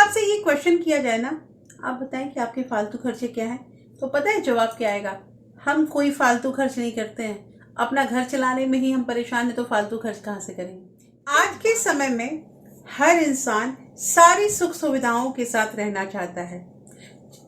आपसे ये क्वेश्चन किया जाए ना, आप बताएं कि आपके फालतू खर्चे क्या हैं, तो पता है जवाब क्या आएगा? हम कोई फालतू खर्च नहीं करते हैं। अपना घर चलाने में ही हम परेशान हैं तो फालतू खर्च कहाँ से करेंगे? आज के समय में हर इंसान सारी सुख सुविधाओं के साथ रहना चाहता है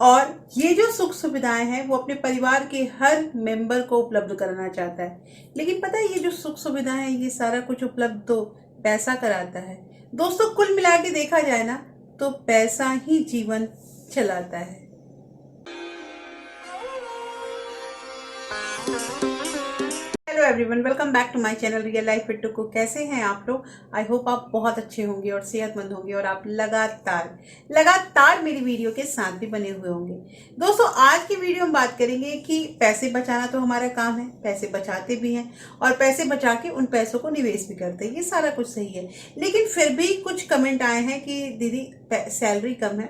और ये जो सुख सुविधाएं हैं वो अपने परिवार के हर मेंबर को उपलब्ध कराना चाहता है। लेकिन पता है ये जो सुख सुविधाएं हैं ये सारा कुछ उपलब्ध तो पैसा कराता है। दोस्तों, कुल मिला के देखा जाए ना तो पैसा ही जीवन चलाता है। Hello everyone, welcome back to my channel real life with Tuku. कैसे हैं आप लोग? आई होप आप बहुत अच्छे होंगे और सेहतमंद होंगे और आप लगातार मेरी वीडियो के साथ भी बने हुए होंगे। दोस्तों, आज की वीडियो में बात करेंगे कि पैसे बचाना तो हमारा काम है, पैसे बचाते भी हैं और पैसे बचा के उन पैसों को निवेश भी करते हैं। ये सारा कुछ सही है, लेकिन फिर भी कुछ कमेंट आए हैं कि दीदी सैलरी कम है,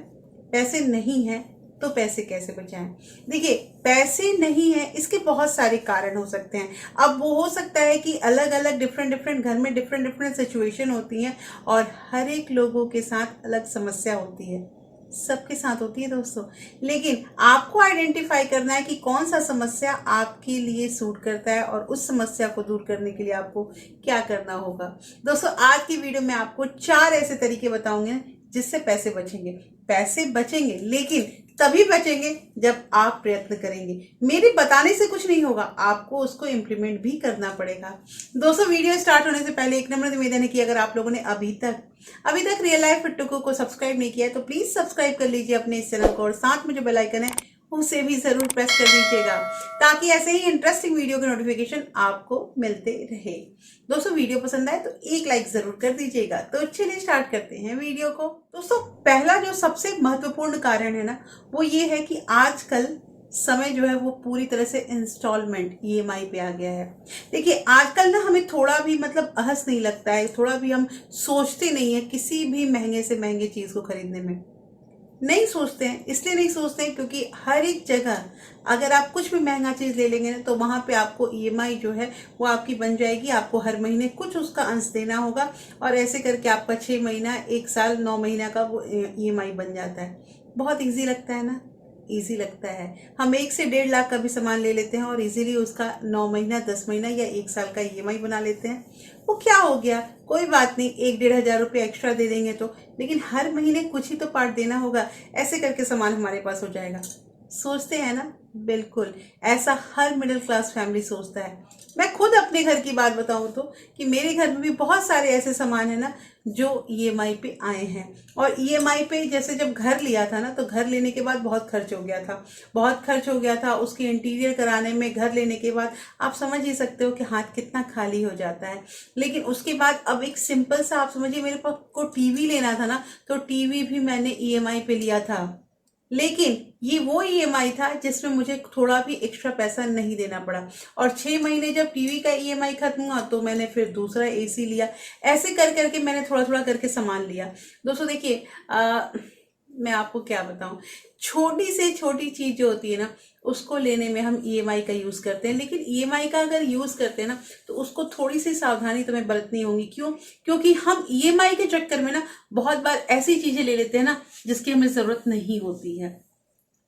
पैसे नहीं है तो पैसे कैसे बचाएं। देखिए, पैसे नहीं है इसके बहुत सारे कारण हो सकते हैं। अब वो हो सकता है कि अलग अलग डिफरेंट घर में डिफरेंट सिचुएशन होती हैं और हर एक लोगों के साथ अलग समस्या होती है, सबके साथ होती है दोस्तों। लेकिन आपको आइडेंटिफाई करना है कि कौन सा समस्या आपके लिए सूट करता है और उस समस्या को दूर करने के लिए आपको क्या करना होगा। दोस्तों, आज की वीडियो में आपको 4 ऐसे तरीके बताऊंगे जिससे पैसे बचेंगे लेकिन तभी बचेंगे जब आप प्रयत्न करेंगे। मेरे बताने से कुछ नहीं होगा, आपको उसको इम्प्लीमेंट भी करना पड़ेगा। दोस्तों, वीडियो स्टार्ट होने से पहले एक नम्र निवेदन है कि अगर आप लोगों ने अभी तक रियल लाइफ विद टुकू को सब्सक्राइब नहीं किया है तो प्लीज सब्सक्राइब कर लीजिए अपने इस चैनल को और साथ में जो बेल आइकन है उसे भी जरूर प्रेस कर दीजिएगा ताकि ऐसे ही इंटरेस्टिंग वीडियो के नोटिफिकेशन आपको मिलते रहे। दोस्तों, वीडियो पसंद आए तो एक लाइक जरूर कर दीजिएगा। तो चलिए स्टार्ट करते हैं वीडियो को। दोस्तों, पहला जो सबसे महत्वपूर्ण कारण है ना वो ये है कि आजकल समय जो है वो पूरी तरह से इंस्टॉलमेंट ईएमआई पे आ गया है। देखिए, आजकल ना हमें थोड़ा भी अहस नहीं लगता है, थोड़ा भी हम सोचते नहीं है किसी भी महंगे से महंगे चीज को खरीदने में। नहीं सोचते हैं, इसलिए नहीं सोचते हैं क्योंकि हर एक जगह अगर आप कुछ भी महंगा चीज ले लेंगे ना तो वहां पे आपको ईएमआई जो है वो आपकी बन जाएगी। आपको हर महीने कुछ उसका अंश देना होगा और ऐसे करके आपका 6 महीना, 1 साल, 9 महीना का वो ईएमआई बन जाता है। बहुत इजी लगता है ना? इजी लगता है। हम 1 से 1.5 लाख का भी सामान ले लेते हैं और इजीली उसका 9 महीना, 10 महीना या 1 साल का ईएमआई बना लेते हैं। वो क्या हो गया, कोई बात नहीं, 1-1.5 हजार रुपये एक्स्ट्रा दे देंगे तो, लेकिन हर महीने कुछ ही तो पार्ट देना होगा, ऐसे करके सामान हमारे पास हो जाएगा। सोचते हैं ना? बिल्कुल ऐसा हर मिडिल क्लास फैमिली सोचता है। मैं खुद अपने घर की बात बताऊं तो कि मेरे घर में भी बहुत सारे ऐसे सामान है ना जो ईएमआई पे आए हैं। और ईएमआई पे जैसे जब घर लिया था ना तो घर लेने के बाद बहुत खर्च हो गया था उसके इंटीरियर कराने में। घर लेने के बाद आप समझ ही सकते हो कि हाथ कितना खाली हो जाता है। लेकिन उसके बाद अब एक सिंपल सा, आप समझिए, मेरे पास को टीवी लेना था ना तो टीवी भी मैंने ईएमआई पे लिया था। लेकिन ये वो ईएमआई था जिसमें मुझे थोड़ा भी एक्स्ट्रा पैसा नहीं देना पड़ा और 6 महीने जब टीवी का ईएमआई खत्म हुआ तो मैंने फिर दूसरा एसी लिया। ऐसे कर करके मैंने थोड़ा थोड़ा करके सामान लिया। दोस्तों देखिए, मैं आपको क्या बताऊं, छोटी से छोटी चीज जो होती है ना उसको लेने में हम ईएमआई का यूज करते हैं, लेकिन ईएमआई का अगर यूज करते हैं ना तो उसको थोड़ी सी सावधानी तुम्हें बरतनी होगी। क्यों? क्योंकि हम ईएमआई के चक्कर में ना बहुत बार ऐसी चीजें ले लेते हैं ना जिसकी हमें जरूरत नहीं होती है।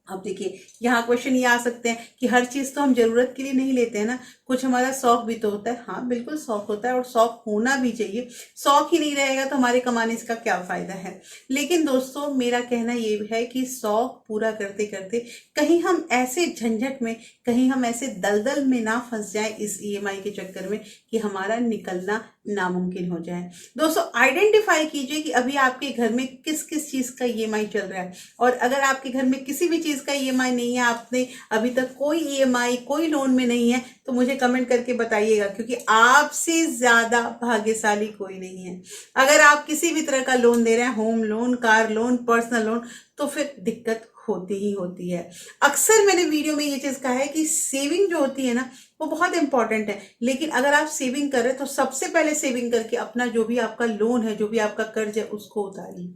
अब देखिए, यहाँ क्वेश्चन ये आ सकते हैं कि हर चीज तो हम जरूरत के लिए नहीं लेते हैं ना, कुछ हमारा शौक भी तो होता है। हाँ बिल्कुल, शौक होता है और शौक होना भी चाहिए। शौक ही नहीं रहेगा तो हमारे कमाने का क्या फायदा है। लेकिन दोस्तों, मेरा कहना ये है कि शौक पूरा करते करते कहीं हम ऐसे झंझट में, कहीं हम ऐसे दलदल में ना फंस जाए इस ईएमआई के चक्कर में कि हमारा निकलना नामुमकिन हो जाए। दोस्तों, आइडेंटिफाई कीजिए कि अभी आपके घर में किस किस चीज का ईएमआई चल रहा है और अगर आपके घर में किसी भी चीज का ईएमआई नहीं है, आपने अभी तक कोई ईएमआई, कोई लोन में नहीं है, तो मुझे कमेंट करके बताइएगा क्योंकि आपसे ज्यादा भाग्यशाली कोई नहीं है। अगर आप किसी भी तरह का लोन दे रहे हैं, home loan, car loan, personal loan, तो फिर दिक्कत होती ही होती है। अक्सर मैंने वीडियो में ये चीज कहा है कि सेविंग जो होती है ना वो बहुत इंपॉर्टेंट है, लेकिन अगर आप सेविंग कर रहे हैं तो सबसे पहले सेविंग करके अपना जो भी आपका लोन है, जो भी आपका कर्ज है, उसको उतारिए।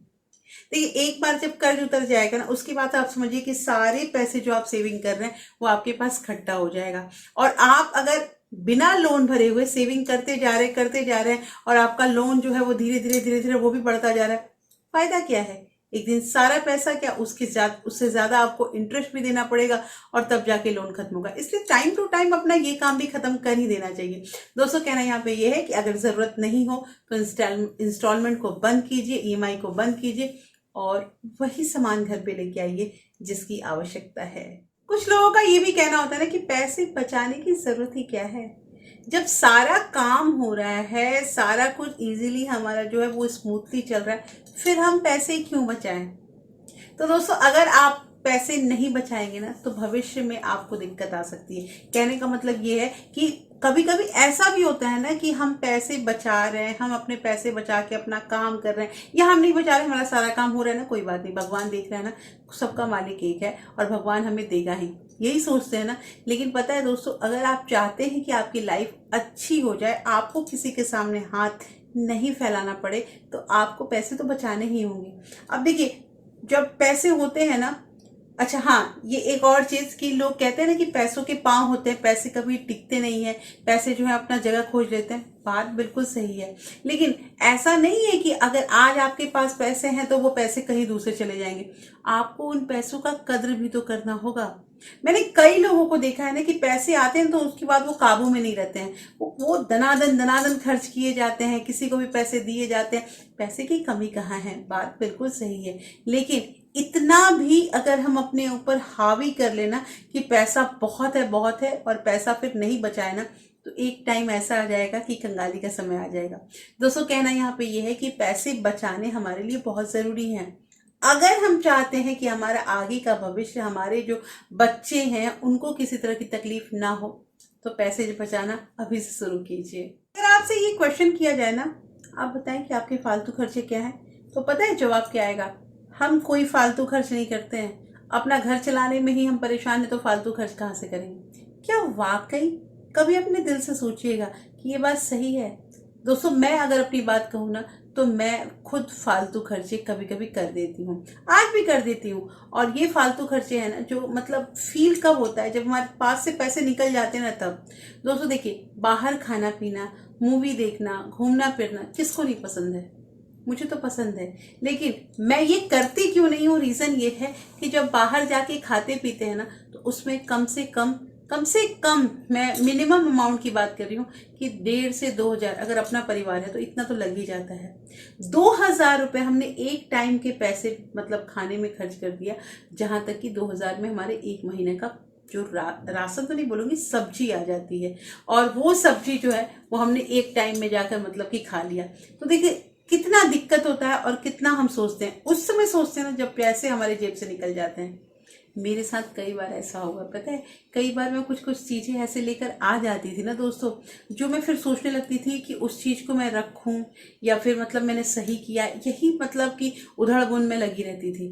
देखिए, एक बार जब कर्ज उतर जाएगा ना उसके बाद आप समझिए कि सारे पैसे जो आप सेविंग कर रहे हैं वो आपके पास इकट्ठा हो जाएगा। और आप अगर बिना लोन भरे हुए सेविंग करते जा रहे हैं और आपका लोन जो है वो धीरे धीरे वो भी बढ़ता जा रहा है, फायदा क्या है? एक दिन सारा पैसा क्या उससे ज्यादा आपको इंटरेस्ट भी देना पड़ेगा और तब जाके लोन खत्म होगा। इसलिए टाइम टू टाइम अपना ये काम भी खत्म कर ही देना चाहिए। दोस्तों कहना यहाँ पे ये है कि अगर जरूरत नहीं हो तो इंस्टॉलमेंट को बंद कीजिए, ईएमआई को बंद कीजिए और वही सामान घर पे लेके आइए जिसकी आवश्यकता है। कुछ लोगों का ये भी कहना होता है ना कि पैसे बचाने की जरूरत ही क्या है, जब सारा काम हो रहा है, सारा कुछ इजीली हमारा जो है वो स्मूथली चल रहा है, फिर हम पैसे क्यों बचाएं। तो दोस्तों अगर आप पैसे नहीं बचाएंगे ना तो भविष्य में आपको दिक्कत आ सकती है। कहने का मतलब ये है कि कभी कभी ऐसा भी होता है ना कि हम पैसे बचा रहे हैं, हम अपने पैसे बचा के अपना काम कर रहे हैं, या हम नहीं बचा रहे, हमारा सारा काम हो रहा है ना, कोई बात नहीं, भगवान देख रहा है ना, सबका मालिक एक है और भगवान हमें देगा ही, यही सोचते हैं ना। लेकिन पता है दोस्तों, अगर आप चाहते हैं कि आपकी लाइफ अच्छी हो जाए, आपको किसी के सामने हाथ नहीं फैलाना पड़े, तो आपको पैसे तो बचाने ही होंगे। अब देखिए, जब पैसे होते हैं ना, अच्छा हाँ, ये एक और चीज कि लोग कहते हैं ना कि पैसों के पांव होते हैं, पैसे कभी टिकते नहीं है, पैसे जो है अपना जगह खोज लेते हैं। बात बिल्कुल सही है, लेकिन ऐसा नहीं है कि अगर आज आपके पास पैसे हैं तो वो पैसे कहीं दूसरे चले जाएंगे। आपको उन पैसों का कद्र भी तो करना होगा। मैंने कई लोगों को देखा है ना कि पैसे आते हैं तो उसके बाद वो काबू में नहीं रहते हैं, वो दनादन दनादन खर्च किए जाते हैं, किसी को भी पैसे दिए जाते हैं। पैसे की कमी कहाँ है, बात बिल्कुल सही है, लेकिन इतना भी अगर हम अपने ऊपर हावी कर लेना कि पैसा बहुत है और पैसा फिर नहीं बचाए ना, तो एक टाइम ऐसा आ जाएगा कि कंगाली का समय आ जाएगा। दोस्तों कहना यहाँ पे ये है कि पैसे बचाने हमारे लिए बहुत जरूरी हैं। अगर हम चाहते हैं कि हमारा आगे का भविष्य, हमारे जो बच्चे हैं उनको किसी तरह की तकलीफ ना हो, तो पैसे बचाना अभी से शुरू कीजिए। अगर आपसे ये क्वेश्चन किया जाए ना, आप बताएं कि आपके फालतू खर्चे क्या हैं, तो पता है जवाब क्या आएगा? हम कोई फालतू खर्च नहीं करते हैं, अपना घर चलाने में ही हम परेशान हैं, तो फालतू खर्च कहाँ से करेंगे? क्या वाकई कभी अपने दिल से सोचिएगा कि ये बात सही है? दोस्तों मैं अगर अपनी बात कहूँ ना, तो मैं खुद फालतू खर्चे कभी कभी कर देती हूँ, आज भी कर देती हूँ। और ये फालतू खर्चे हैं ना, जो मतलब फील कब होता है, जब हमारे पास से पैसे निकल जाते हैं ना, तब। दोस्तों देखिए, बाहर खाना पीना, मूवी देखना, घूमना फिरना किसको नहीं पसंद है? मुझे तो पसंद है, लेकिन मैं ये करती क्यों नहीं हूँ? रीजन ये है कि जब बाहर जाके खाते पीते हैं ना, तो उसमें कम से कम मैं मिनिमम अमाउंट की बात कर रही हूँ कि 1,500 से 2,000, अगर अपना परिवार है तो इतना तो लग ही जाता है। 2,000 रुपये हमने एक टाइम के पैसे मतलब खाने में खर्च कर दिया, जहां तक कि 2,000 में हमारे एक महीने का जो राशन तो नहीं बोलूंगी, सब्जी आ जाती है। और वो सब्जी जो है वो हमने एक टाइम में जाकर मतलब कि खा लिया। तो देखिए कितना दिक्कत होता है और कितना हम सोचते हैं, उस समय सोचते हैं ना जब पैसे हमारे जेब से निकल जाते हैं। मेरे साथ कई बार ऐसा हुआ, पता है, कई बार मैं कुछ चीजें ऐसे लेकर आ जाती थी ना दोस्तों, जो मैं फिर सोचने लगती थी कि उस चीज को मैं रखूं या फिर मतलब मैंने सही किया, यही मतलब कि उधड़-बुन में लगी रहती थी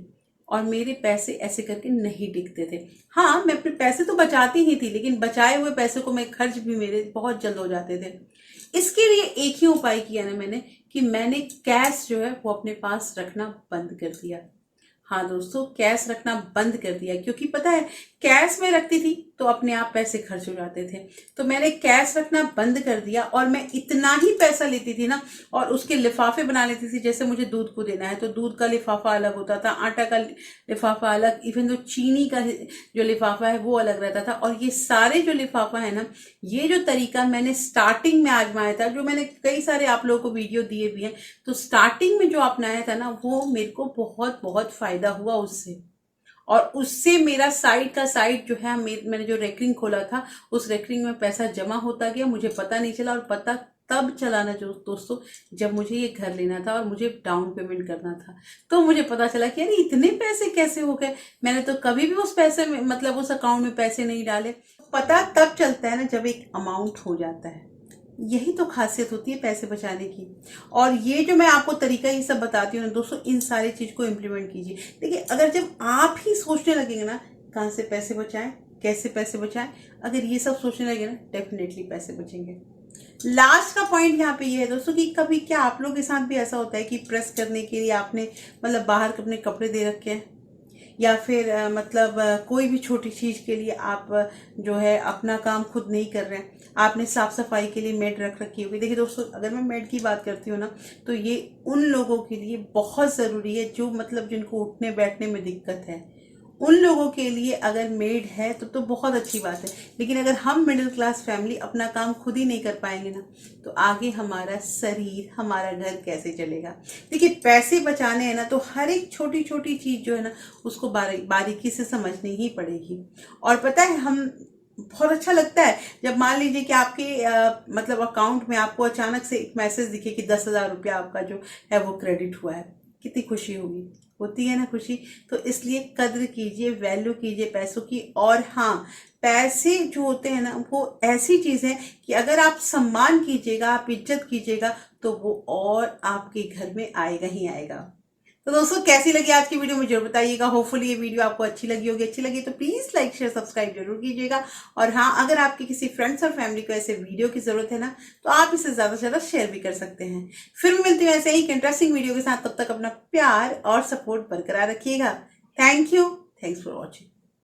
और मेरे पैसे ऐसे करके नहीं टिकते थे। हाँ, मैं अपने पैसे तो बचाती ही थी, लेकिन बचाए हुए पैसे को मैं खर्च भी मेरे बहुत जल्द हो जाते थे। इसके लिए एक ही उपाय किया ना मैंने, कि मैंने कैश जो है वो अपने पास रखना बंद कर दिया। हाँ दोस्तों, कैश रखना बंद कर दिया, क्योंकि पता है कैश में रखती थी तो अपने आप पैसे खर्च हो जाते थे। तो मैंने कैश रखना बंद कर दिया और मैं इतना ही पैसा लेती थी ना, और उसके लिफाफे बना लेती थी। जैसे मुझे दूध को देना है तो दूध का लिफाफा अलग होता था, आटा का लिफाफा अलग, इवन जो चीनी का जो लिफाफा है वो अलग रहता था। और ये सारे जो लिफाफा है ना, ये जो तरीका मैंने स्टार्टिंग में आजमाया था, जो मैंने कई सारे आप लोगों को वीडियो दिए भी हैं, तो स्टार्टिंग में जो अपनाया था ना, वो मेरे को बहुत बहुत फायदा हुआ उससे। और उससे मेरा साइड का साइड जो है, मैंने जो रेकरिंग खोला था, उस रेकरिंग में पैसा जमा होता गया, मुझे पता नहीं चला। और पता तब चला ना जो दोस्तों, जब मुझे ये घर लेना था और मुझे डाउन पेमेंट करना था, तो मुझे पता चला कि अरे इतने पैसे कैसे हो गए, मैंने तो कभी भी उस पैसे में मतलब उस अकाउंट में पैसे नहीं डाले। पता तब चलता है ना जब एक अमाउंट हो जाता है। यही तो खासियत होती है पैसे बचाने की। और ये जो मैं आपको तरीका ये सब बताती हूँ ना दोस्तों, इन सारी चीज को इम्प्लीमेंट कीजिए। देखिए, अगर जब आप ही सोचने लगेंगे ना कहाँ से पैसे बचाएं, कैसे पैसे बचाएं, अगर ये सब सोचने लगे ना, डेफिनेटली पैसे बचेंगे। लास्ट का पॉइंट यहाँ पे ये है दोस्तों कि कभी क्या आप लोगों के साथ भी ऐसा होता है कि प्रेस करने के लिए आपने मतलब बाहर अपने कपड़े दे रखे हैं, या फिर मतलब कोई भी छोटी चीज़ के लिए आप जो है अपना काम खुद नहीं कर रहे हैं, आपने साफ सफाई के लिए मेड रख रखी होगी। देखिए दोस्तों, अगर मैं मेड की बात करती हूँ ना, तो ये उन लोगों के लिए बहुत ज़रूरी है जो मतलब जिनको उठने बैठने में दिक्कत है। उन लोगों के लिए अगर मेड है तो बहुत अच्छी बात है। लेकिन अगर हम मिडिल क्लास फैमिली अपना काम खुद ही नहीं कर पाएंगे ना, तो आगे हमारा शरीर, हमारा घर कैसे चलेगा। देखिए, पैसे बचाने हैं ना, तो हर एक छोटी छोटी चीज़ जो है ना, उसको बारीकी से समझनी ही पड़ेगी। और पता है, हम बहुत अच्छा लगता है जब मान लीजिए कि आपके मतलब अकाउंट में आपको अचानक से एक मैसेज दिखे कि 10,000 रुपया आपका जो है वो क्रेडिट हुआ है। कितनी खुशी होगी, होती है ना खुशी। तो इसलिए कद्र कीजिए, वैल्यू कीजिए पैसों की। और हाँ, पैसे जो होते हैं ना, वो ऐसी चीज़ है कि अगर आप सम्मान कीजिएगा, आप इज्जत कीजिएगा, तो वो और आपके घर में आएगा ही आएगा। तो दोस्तों, कैसी लगी आज की वीडियो मुझे जरूर बताइएगा। होपफुली ये वीडियो आपको अच्छी लगी होगी। अच्छी लगी तो प्लीज लाइक शेयर सब्सक्राइब जरूर कीजिएगा। और हाँ, अगर आपके किसी फ्रेंड्स और फैमिली को ऐसे वीडियो की जरूरत है ना, तो आप इसे ज्यादा से ज्यादा शेयर भी कर सकते हैं। फिर मिलती हूँ ऐसे ही इंटरेस्टिंग वीडियो के साथ। तब तक अपना प्यार और सपोर्ट बरकरार रखिएगा। Thank you. Thanks for watching.